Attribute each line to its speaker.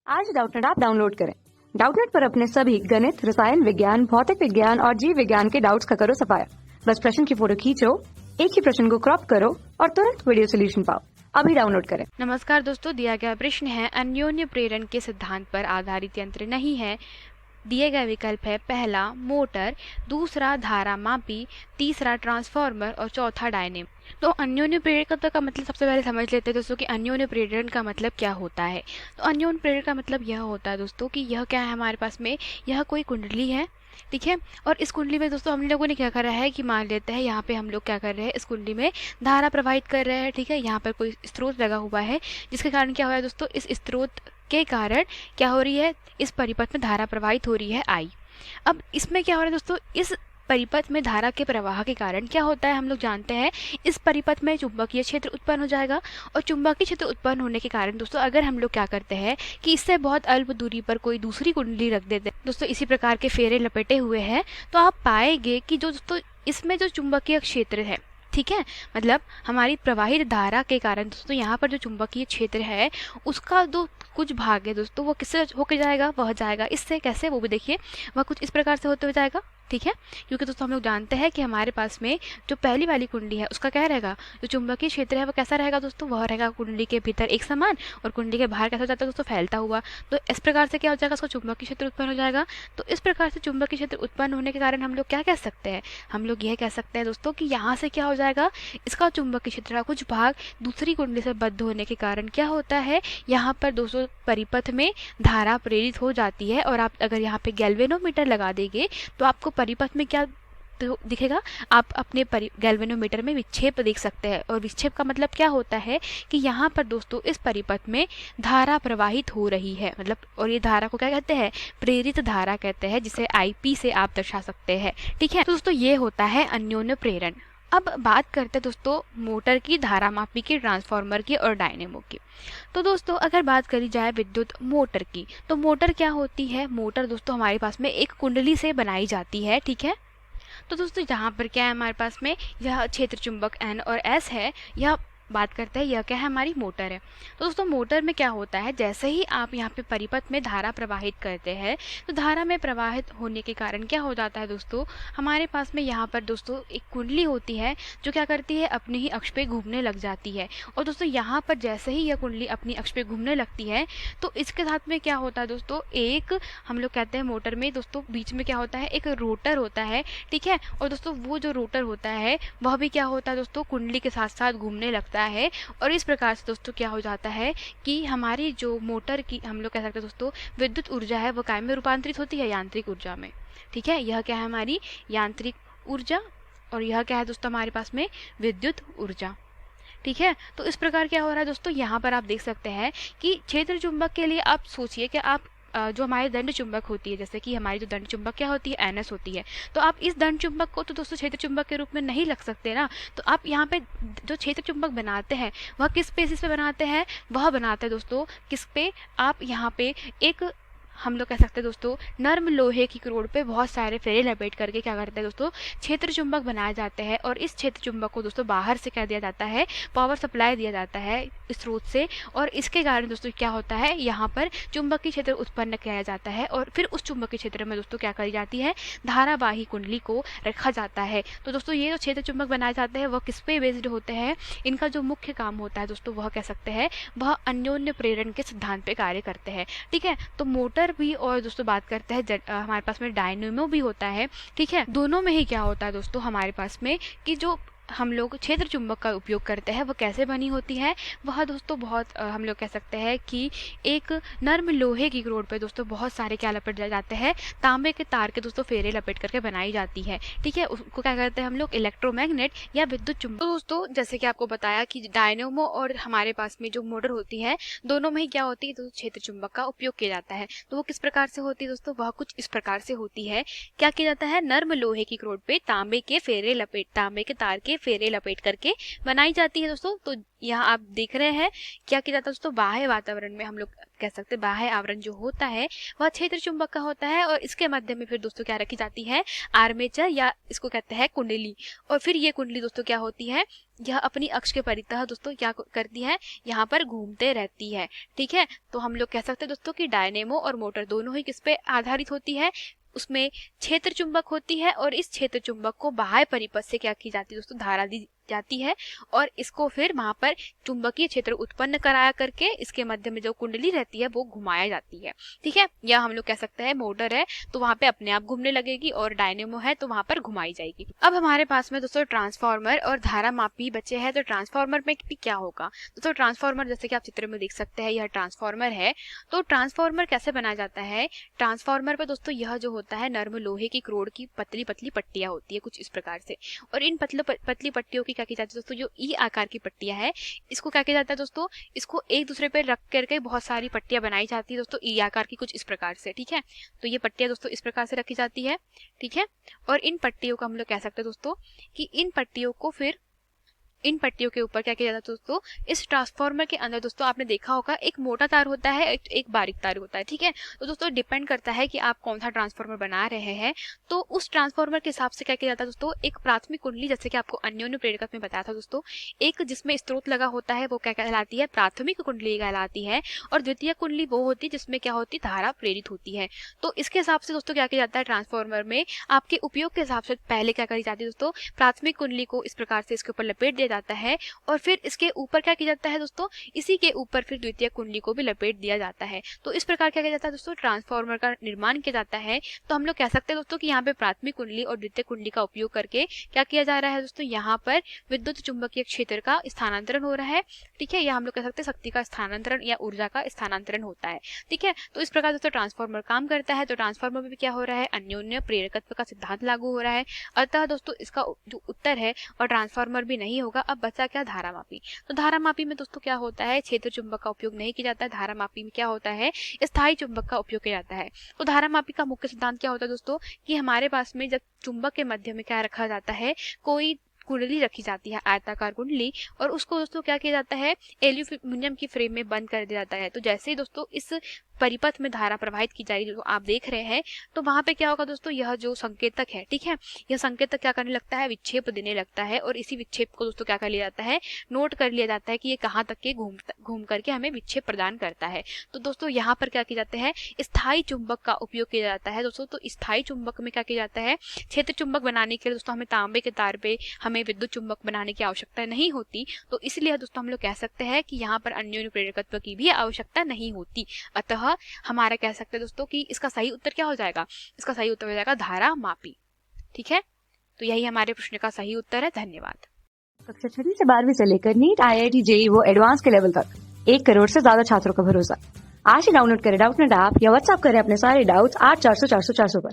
Speaker 1: आज Doubtnut app download करें। Doubtnut पर अपने सभी गणित, रसायन विज्ञान, भौतिक विज्ञान और जीव विज्ञान के डाउट्स का करो सफाया। बस प्रश्न की फोटो खींचो, एक ही प्रश्न को क्रॉप करो और तुरंत वीडियो सोल्यूशन पाओ। अभी डाउनलोड करें।
Speaker 2: नमस्कार दोस्तों, दिया गया प्रश्न है अन्योन्य प्रेरण के सिद्धांत पर आधारित यंत्र नहीं है। दिए गए विकल्प है पहला मोटर, दूसरा धारा मापी, तीसरा ट्रांसफार्मर और चौथा डायनेमो। तो अन्योन्य प्रेरण का मतलब सबसे पहले समझ लेते हैं दोस्तों कि अन्योन्य प्रेरण का मतलब क्या होता है। तो अन्योन्य प्रेरण का मतलब यह होता है दोस्तों कि यह क्या है हमारे पास में, यह कोई कुंडली है, ठीक है। और इस कुंडली में दोस्तों हम लोगों ने क्या करा है कि मान लेते हैं यहाँ पे हम लोग क्या कर रहे हैं, इस कुंडली में धारा प्रवाहित कर रहे हैं, ठीक है। यहाँ पर कोई स्रोत लगा हुआ है जिसके कारण क्या हो रहा है दोस्तों, इस स्रोत के कारण क्या हो रही है, इस परिपथ में धारा प्रवाहित हो रही है आई। अब इसमें क्या हो रहा है दोस्तों, इस परिपथ में धारा के प्रवाह के कारण क्या होता है हम लोग जानते हैं, इस परिपथ में चुंबकीय क्षेत्र उत्पन्न हो जाएगा। और चुंबकीय क्षेत्र उत्पन्न होने के कारण दोस्तों अगर हम लोग क्या करते हैं कि इससे बहुत अल्प दूरी पर कोई दूसरी कुंडली रख देते हैं दोस्तों, इसी प्रकार के फेरे लपेटे हुए हैं, तो आप पाएंगे कि जो दोस्तों इसमें जो चुंबकीय क्षेत्र है, ठीक है, मतलब हमारी प्रवाहित धारा के कारण दोस्तों यहाँ पर जो चुंबकीय क्षेत्र है उसका जो कुछ भाग है दोस्तों वो किससे होकर जाएगा, वह जाएगा इससे। कैसे, वो भी देखिए, वह कुछ इस प्रकार से होते हुए जाएगा, ठीक है। क्योंकि दोस्तों हम लोग जानते हैं कि हमारे पास में जो पहली वाली कुंडली है उसका क्या रहेगा, जो चुंबकीय क्षेत्र है वो कैसा रहेगा दोस्तों, वह रहेगा कुंडली के भीतर एक समान और कुंडली के बाहर कैसा हो जाता है दोस्तों, फैलता हुआ। तो इस प्रकार से क्या हो जाएगा, उसका चुंबकीय क्षेत्र उत्पन्न हो जाएगा। तो इस प्रकार से चुंबकीय क्षेत्र उत्पन्न होने के कारण हम लोग क्या कह सकते हैं, हम लोग यह कह सकते हैं दोस्तों कि यहाँ से क्या हो जाएगा, इसका चुंबकीय क्षेत्र का कुछ भाग दूसरी कुंडली से बद्ध होने के कारण क्या होता है, यहाँ पर दोस्तों परिपथ में धारा प्रेरित हो जाती है। और आप अगर यहाँ पे गैल्वेनोमीटर लगा देंगे तो आपको परिपथ में क्या दिखेगा, आप अपने गैल्वेनोमीटर में विक्षेप देख सकते हैं। और विक्षेप का मतलब क्या होता है कि यहाँ पर दोस्तों इस परिपथ में धारा प्रवाहित हो रही है, मतलब, और ये धारा को क्या कहते हैं, प्रेरित धारा कहते हैं, जिसे आईपी से आप दर्शा सकते हैं, ठीक है। तो दोस्तों ये होता है अन्योन्य प्रेरण। अब बात करते हैं दोस्तों मोटर की, धारा मापी की, ट्रांसफार्मर की और डायनेमो की। तो दोस्तों अगर बात करी जाए विद्युत मोटर की, तो मोटर क्या होती है, मोटर दोस्तों हमारे पास में एक कुंडली से बनाई जाती है, ठीक है। तो दोस्तों यहाँ पर क्या है हमारे पास में, यह क्षेत्र चुंबक N और S है, यह बात करते हैं, यह क्या है, हमारी मोटर है। तो दोस्तों मोटर में क्या होता है, जैसे ही आप यहाँ पे परिपथ में धारा प्रवाहित करते हैं तो धारा में प्रवाहित होने के कारण क्या हो जाता है दोस्तों, हमारे पास में यहाँ पर दोस्तों एक कुंडली होती है जो क्या करती है, अपने ही अक्ष पे घूमने लग जाती है। और दोस्तों यहाँ पर जैसे ही यह कुंडली अपनी अक्ष पे घूमने लगती है तो इसके साथ में क्या होता है दोस्तों, एक हम लोग कहते हैं मोटर में दोस्तों बीच में क्या होता है, एक रोटर होता है, ठीक है। और दोस्तों वो जो रोटर होता है वह भी क्या होता है दोस्तों, कुंडली के साथ साथ घूमने लगता है। और इस प्रकार से दोस्तों क्या हो जाता है कि हमारी जो मोटर की हम लोग कह सकते हैं दोस्तों विद्युत ऊर्जा है वो काय में रूपांतरित होती है, यांत्रिक ऊर्जा में, ठीक है। यह क्या है, हमारी यांत्रिक ऊर्जा, और यह क्या है दोस्तों, हमारे पास में विद्युत ऊर्जा, ठीक है। तो इस प्रकार क्या हो रहा है दोस्तों, यहाँ पर आप देख सकते हैं कि क्षेत्र चुंबक के लिए आप सोचिए कि आप जो हमारी दंड चुंबक होती है, जैसे कि हमारी जो दंड चुंबक क्या होती है, NS होती है, तो आप इस दंड चुंबक को तो दोस्तों क्षेत्र चुंबक के रूप में नहीं रख सकते ना। तो आप यहाँ पे जो क्षेत्र चुंबक बनाते हैं वह किस बेसिस पे बनाते हैं, वह बनाते हैं दोस्तों किस पे, आप यहाँ पे एक हम लोग कह सकते हैं दोस्तों नर्म लोहे की करोड़ पे बहुत सारे फेरे लपेट करके क्या करते हैं दोस्तों, क्षेत्र चुंबक बनाए जाते हैं। और इस क्षेत्र चुंबक को दोस्तों बाहर से क्या दिया जाता है, पावर सप्लाई दिया जाता है स्रोत से। और इसके कारण दोस्तों क्या होता है, यहाँ पर चुंबकीय क्षेत्र उत्पन्न किया जाता है और फिर उस चुंबकीय क्षेत्र में दोस्तों क्या करी जाती है, धारावाही कुंडली को रखा जाता है। तो दोस्तों ये जो क्षेत्र चुंबक बनाए जाते हैं वह किस पे बेस्ड होते हैं, इनका जो मुख्य काम होता है दोस्तों वह कह सकते हैं वह अन्योन्य प्रेरण के सिद्धांत पे कार्य करते हैं, ठीक है। तो मोटर भी, और दोस्तों बात करते हैं हमारे पास में डायनेमो भी होता है, ठीक है। दोनों में ही क्या होता है दोस्तों हमारे पास में कि जो हम लोग क्षेत्र चुंबक का उपयोग करते हैं वो कैसे बनी होती है, वह दोस्तों बहुत हम लोग कह सकते हैं कि एक नर्म लोहे की करोड़ पे दोस्तों बहुत सारे क्या लपेट जाते हैं, तांबे के तार के दोस्तों फेरे लपेट करके बनाई जाती है, ठीक है। उसको क्या करते हैं हम लोग, इलेक्ट्रोमैग्नेट या विद्युत चुंबक। तो दोस्तों जैसे कि आपको बताया कि डायनेमो और हमारे पास में जो मोटर होती है दोनों में ही क्या होती है, तो क्षेत्र चुंबक का उपयोग किया जाता है। तो वो किस प्रकार से होती है दोस्तों, वह कुछ इस प्रकार से होती है, क्या किया जाता है, नर्म लोहे की करोड़ पे तांबे के फेरे लपेट, तांबे के तार के ये फेरे लपेट करके बनाई जाती है दोस्तों। तो यहाँ आप देख रहे हैं क्या किया जाता है दोस्तों, बाह्य वातावरण में हम लोग कह सकते हैं बाह्य आवरण जो होता है वह क्षेत्र चुंबक का होता है, और इसके मध्य में फिर दोस्तों क्या रखी जाती है, आर्मेचर या इसको कहते हैं कुंडली। और फिर ये कुंडली दोस्तों क्या होती है, यह अपनी अक्ष के परितः दोस्तों क्या करती है, यहाँ पर घूमते रहती है। ठीक है, तो हम लोग कह सकते हैं दोस्तों कि डायनेमो और मोटर दोनों ही किस पे आधारित होती है, उसमें क्षेत्र चुंबक होती है, और इस क्षेत्र चुंबक को बाह्य परिपथ से क्या की जाती है दोस्तों, धारा दी जाती है, और इसको फिर वहां पर चुंबकीय क्षेत्र उत्पन्न कराया करके इसके मध्य में जो कुंडली रहती है वो घुमाया जाती है। ठीक है, या हम लोग कह सकते हैं मोटर है तो वहां पे अपने आप घूमने लगेगी, और डायनेमो है तो वहां पर घुमाई जाएगी। अब हमारे पास में दोस्तों ट्रांसफार्मर और धारा मापी बचे हैं। तो ट्रांसफार्मर में भी क्या होगा दोस्तों, ट्रांसफार्मर जैसे कि आप चित्र में देख सकते हैं यह ट्रांसफार्मर है। तो ट्रांसफार्मर कैसे बनाया जाता है, ट्रांसफार्मर पर दोस्तों यह जो होता है नर्म लोहे की क्रोड की पतली पतली पट्टियां होती है कुछ इस प्रकार से, और इन पतली पट्टियों की क्या की जाती है दोस्तों, जो ई आकार की पट्टियां है इसको क्या किया जाता है दोस्तों, इसको एक दूसरे पे रख करके बहुत सारी पट्टियां बनाई जाती है दोस्तों ई आकार की कुछ इस प्रकार से। ठीक है, तो ये पट्टियां दोस्तों इस प्रकार से रखी जाती है। ठीक है, और इन पट्टियों को हम लोग कह सकते हैं दोस्तों कि इन पट्टियों के ऊपर क्या किया जाता है दोस्तों, इस ट्रांसफार्मर के अंदर दोस्तों आपने देखा होगा एक मोटा तार होता है, एक बारीक तार होता है। ठीक है, तो दोस्तों डिपेंड करता है कि आप कौन सा ट्रांसफार्मर बना रहे हैं, तो उस ट्रांसफार्मर के हिसाब से क्या किया जाता है दोस्तों, एक प्राथमिक कुंडली जैसे कि आपको अन्योन्य प्रेरकत्व में बताया था दोस्तों, एक जिसमें स्रोत लगा होता है वो क्या कहलाती है, प्राथमिक कुंडली कहलाती है, और द्वितीय कुंडली वो होती है जिसमें क्या होती है, धारा प्रेरित होती है। तो इसके हिसाब से दोस्तों क्या किया जाता है, ट्रांसफार्मर में आपके उपयोग के हिसाब से पहले क्या करी जाती है दोस्तों, प्राथमिक कुंडली को इस प्रकार से इसके ऊपर लपेट दिया जाता है, और फिर इसके ऊपर क्या किया जाता है दोस्तों, इसी के ऊपर फिर द्वितीय कुंडली को भी लपेट दिया जाता है। तो इस प्रकार क्या किया जाता है दोस्तों, ट्रांसफार्मर का निर्माण किया जाता है। तो हम लोग कह सकते हैं दोस्तों कि यहाँ पे प्राथमिक कुंडली और द्वितीय कुंडली का उपयोग करके क्या किया जा रहा है दोस्तों, यहाँ पर विद्युत चुंबकीय क्षेत्र का स्थानांतरण हो रहा है। ठीक है, या हम लोग कह सकते हैं शक्ति का स्थानांतरण या ऊर्जा का स्थानांतरण होता है। ठीक है, तो इस प्रकार दोस्तों ट्रांसफार्मर काम करता है। तो ट्रांसफार्मर में भी क्या हो रहा है, अन्योन्य प्रेरकत्व का सिद्धांत लागू हो रहा है। अतः दोस्तों इसका जो उत्तर है और ट्रांसफार्मर भी नहीं होगा। अब बचा क्या, धारा मापी। तो धारा मापी में दोस्तों क्या होता है, क्षेत्र चुंबक का उपयोग नहीं किया जाता है। धारा मापी में क्या होता है, स्थायी चुंबक का उपयोग किया जाता है। तो धारा मापी का मुख्य सिद्धांत क्या होता है दोस्तों, कि हमारे पास में जब चुंबक के मध्य में क्या रखा जाता है, कोई कुंडली रखी जाती है, आयताकार कुंडली, और उसको दोस्तों क्या किया जाता है, एल्यूमिनियम की फ्रेम में बंद कर दिया जाता है। तो जैसे ही दोस्तों इस परिपथ में धारा प्रवाहित की जा रही है जो आप देख रहे हैं, तो वहां पे क्या होगा दोस्तों, यह जो संकेतक है, ठीक है, यह संकेतक क्या करने लगता है, विक्षेप देने लगता है, और इसी विक्षेप को दोस्तों क्या कर लिया जाता है, नोट कर लिया जाता है कि ये कहाँ तक के घूम करके हमें विक्षेप प्रदान करता है। तो दोस्तों यहाँ पर क्या किया जाता है, स्थायी चुंबक का उपयोग किया जाता है दोस्तों। तो स्थायी चुंबक में क्या किया जाता है, क्षेत्र चुंबक बनाने के लिए दोस्तों हमें तांबे के तार पे हमें विद्युत चुंबक बनाने की आवश्यकता नहीं होती। तो इसलिए दोस्तों हम लोग कह सकते हैं कि यहाँ पर अन्योन्य प्रेरकत्व की भी आवश्यकता नहीं होती। अतः हमारा कह सकते हैं दोस्तों कि इसका सही उत्तर क्या हो जाएगा, इसका सही उत्तर हो जाएगा धारा मापी। ठीक है, तो यही हमारे प्रश्न का सही उत्तर है। धन्यवाद।
Speaker 1: कक्षा 6 से 12वीं से लेकर नीट, IIT, JEE वो एडवांस के लेवल तक 1 करोड़ से ज्यादा छात्रों का भरोसा। आज ही डाउनलोड करें डाउटनेट ऐप या व्हाट्सएप करें अपने सारे डाउट्स 8400 400 400 पर।